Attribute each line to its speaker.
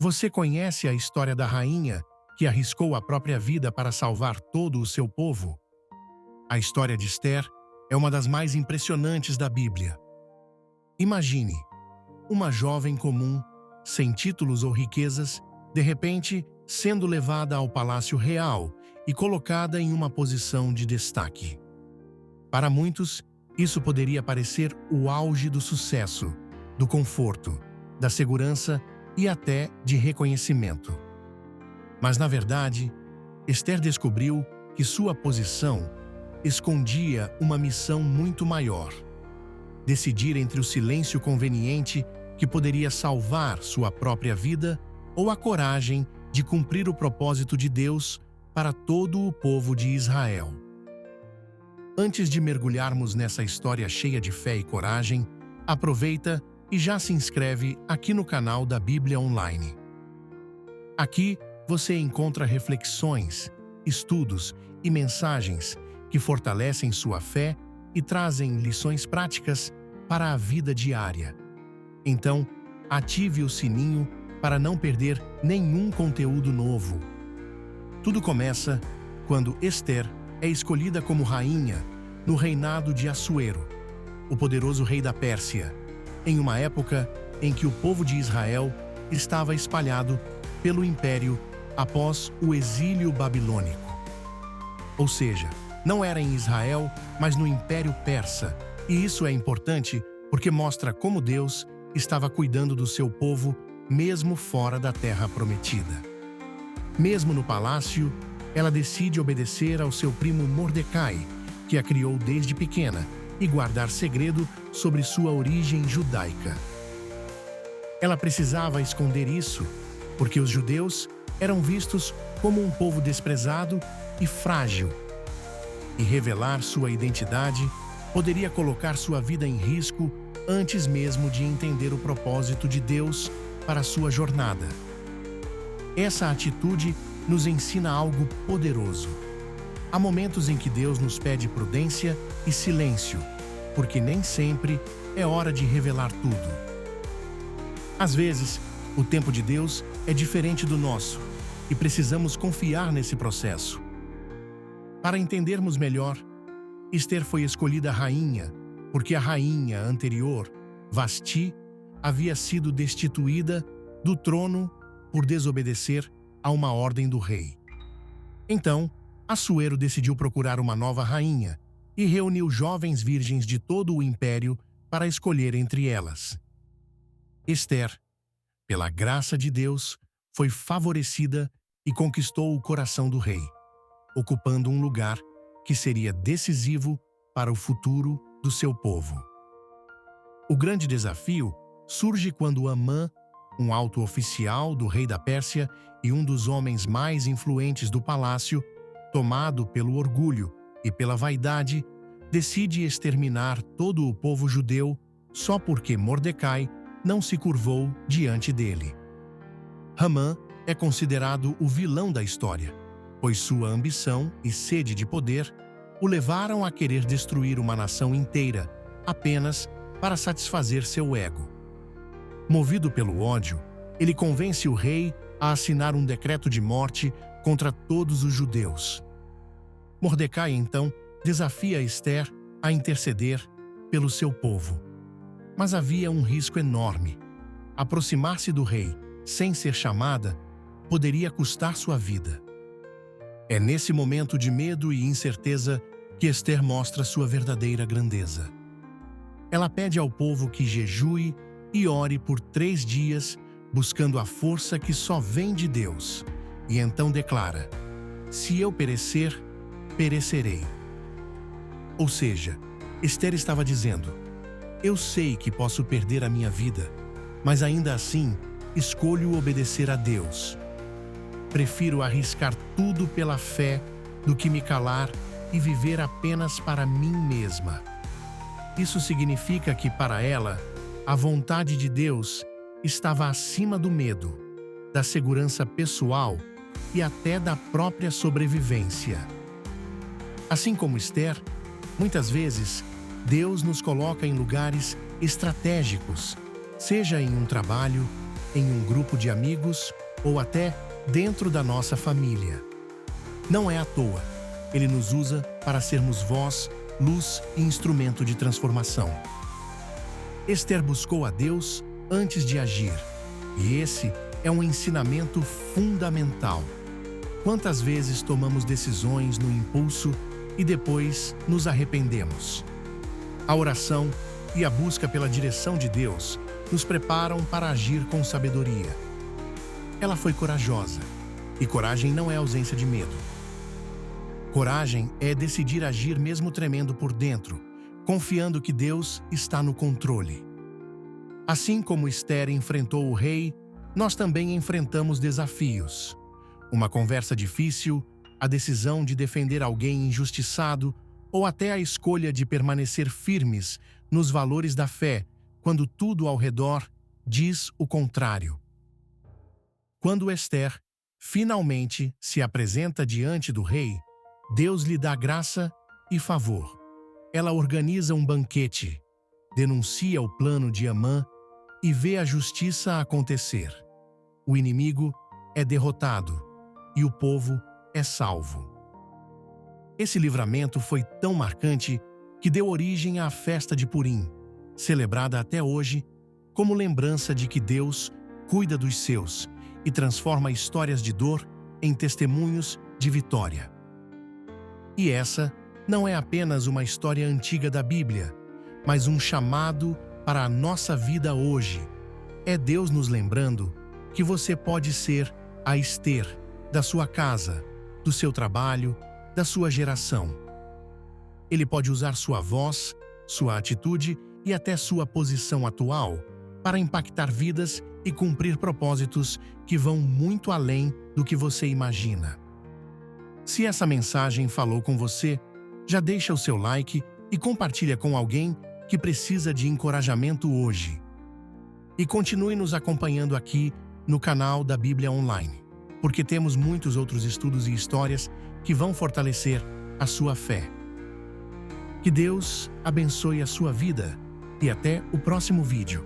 Speaker 1: Você conhece a história da rainha que arriscou a própria vida para salvar todo o seu povo? A história de Esther é uma das mais impressionantes da Bíblia. Imagine, uma jovem comum, sem títulos ou riquezas, de repente sendo levada ao palácio real e colocada em uma posição de destaque. Para muitos, isso poderia parecer o auge do sucesso, do conforto, da segurança e até de reconhecimento. Mas, na verdade, Esther descobriu que sua posição escondia uma missão muito maior: decidir entre o silêncio conveniente que poderia salvar sua própria vida ou a coragem de cumprir o propósito de Deus para todo o povo de Israel. Antes de mergulharmos nessa história cheia de fé e coragem, aproveita e já se inscreve aqui no canal da Bíblia Online. Aqui você encontra reflexões, estudos e mensagens que fortalecem sua fé e trazem lições práticas para a vida diária. Então, ative o sininho para não perder nenhum conteúdo novo. Tudo começa quando Esther é escolhida como rainha no reinado de Assuero, o poderoso rei da Pérsia, em uma época em que o povo de Israel estava espalhado pelo império após o exílio babilônico. Ou seja, não era em Israel, mas no Império Persa, e isso é importante porque mostra como Deus estava cuidando do seu povo mesmo fora da Terra Prometida. Mesmo no palácio, ela decide obedecer ao seu primo Mordecai, que a criou desde pequena, e guardar segredo sobre sua origem judaica. Ela precisava esconder isso, porque os judeus eram vistos como um povo desprezado e frágil, e revelar sua identidade poderia colocar sua vida em risco antes mesmo de entender o propósito de Deus para sua jornada. Essa atitude nos ensina algo poderoso. Há momentos em que Deus nos pede prudência e silêncio, porque nem sempre é hora de revelar tudo. Às vezes, o tempo de Deus é diferente do nosso e precisamos confiar nesse processo. Para entendermos melhor, Esther foi escolhida rainha porque a rainha anterior, Vasti, havia sido destituída do trono por desobedecer a uma ordem do rei. Então, Assuero decidiu procurar uma nova rainha e reuniu jovens virgens de todo o império para escolher entre elas. Esther, pela graça de Deus, foi favorecida e conquistou o coração do rei, ocupando um lugar que seria decisivo para o futuro do seu povo. O grande desafio surge quando Amã, um alto oficial do rei da Pérsia e um dos homens mais influentes do palácio, tomado pelo orgulho e pela vaidade, decide exterminar todo o povo judeu só porque Mordecai não se curvou diante dele. Amã é considerado o vilão da história, pois sua ambição e sede de poder o levaram a querer destruir uma nação inteira apenas para satisfazer seu ego. Movido pelo ódio, ele convence o rei a assinar um decreto de morte contra todos os judeus. Mordecai, então, desafia Esther a interceder pelo seu povo. Mas havia um risco enorme. Aproximar-se do rei, sem ser chamada, poderia custar sua vida. É nesse momento de medo e incerteza que Esther mostra sua verdadeira grandeza. Ela pede ao povo que jejue e ore por 3 dias, buscando a força que só vem de Deus. E então declara: "Se eu perecer, perecerei." Ou seja, Esther estava dizendo: "Eu sei que posso perder a minha vida, mas ainda assim escolho obedecer a Deus. Prefiro arriscar tudo pela fé do que me calar e viver apenas para mim mesma." Isso significa que, para ela, a vontade de Deus estava acima do medo, da segurança pessoal e até da própria sobrevivência. Assim como Esther, muitas vezes, Deus nos coloca em lugares estratégicos, seja em um trabalho, em um grupo de amigos ou até dentro da nossa família. Não é à toa. Ele nos usa para sermos voz, luz e instrumento de transformação. Esther buscou a Deus antes de agir, e esse é um ensinamento fundamental. Quantas vezes tomamos decisões no impulso e depois nos arrependemos? A oração e a busca pela direção de Deus nos preparam para agir com sabedoria. Ela foi corajosa, e coragem não é ausência de medo. Coragem é decidir agir mesmo tremendo por dentro, confiando que Deus está no controle. Assim como Esther enfrentou o rei, nós também enfrentamos desafios. Uma conversa difícil, a decisão de defender alguém injustiçado ou até a escolha de permanecer firmes nos valores da fé, quando tudo ao redor diz o contrário. Quando Esther finalmente se apresenta diante do rei, Deus lhe dá graça e favor. Ela organiza um banquete, denuncia o plano de Amã e vê a justiça acontecer. O inimigo é derrotado e o povo é salvo. Esse livramento foi tão marcante que deu origem à festa de Purim, celebrada até hoje como lembrança de que Deus cuida dos seus e transforma histórias de dor em testemunhos de vitória. E essa não é apenas uma história antiga da Bíblia, mas um chamado para a nossa vida hoje. É Deus nos lembrando que você pode ser a Esther da sua casa, do seu trabalho, da sua geração. Ele pode usar sua voz, sua atitude e até sua posição atual para impactar vidas e cumprir propósitos que vão muito além do que você imagina. Se essa mensagem falou com você, já deixa o seu like e compartilha com alguém que precisa de encorajamento hoje. E continue nos acompanhando aqui no canal da Bíblia Online, porque temos muitos outros estudos e histórias que vão fortalecer a sua fé. Que Deus abençoe a sua vida e até o próximo vídeo.